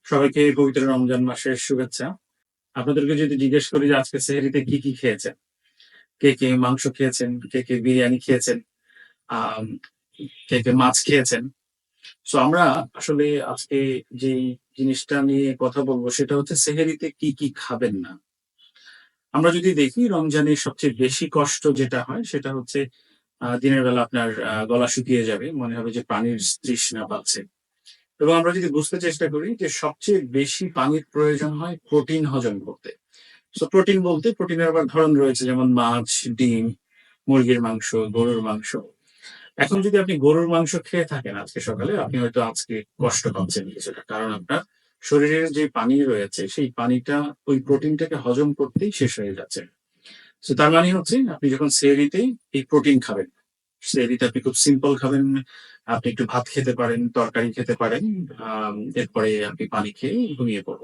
সবাইকে পবিত্র রমজান মাসের শুভেচ্ছা। আপনাদেরকে যদি জিজ্ঞেস করি যে আজকে সেহরিতে কি, কি খেয়েছেন? কে মাংস খেয়েছেন? কে বিরিয়ানি খেয়েছেন? আম কে মাছ খেয়েছেন? সো আমরা আসলে আজকে যেই জিনিসটা নিয়ে কথা বলব সেটা হচ্ছে সেহরিতে কি খাবেন না। আমরা যদি দেখি রমজানের সবচেয়ে বেশি কষ্ট যেটা হয় সেটা হচ্ছে দিনের বেলা আপনার গলা শুকিয়ে যাবে। মনে হবে যে পানির তৃষ্ণা পাচ্ছে। এবং আমরা যদি বুঝতে চেষ্টা করি যে সবচেয়ে বেশি পানির প্রয়োজন হয় প্রোটিন হজম করতে। সো প্রোটিন বলতে প্রোটিনের আবার ধরন রয়েছে যেমন মাছ, ডিম, মুরগির মাংস, গরুর মাংস। এখন যদি আপনি গরুর মাংস খেয়ে থাকেন আজকে সকালে, আপনি হয়তো আজকে কষ্ট পাচ্ছেন কিছুটা। কারণ আপনার শরীরের যে পানি রয়েছে সেই পানিটা ওই প্রোটিনটাকে হজম করতেই শেষ হয়ে যাচ্ছে। সো তার মানে হচ্ছে আপনি যখন সেহরিতেই এই প্রোটিন খাবেন। সেহরিতে আপনি খুব সিম্পল খাবেন। আপনি একটু ভাত খেতে পারেন, তরকারি খেতে পারেন। এরপরে আপনি পানি খেয়ে ঘুমিয়ে পড়বেন।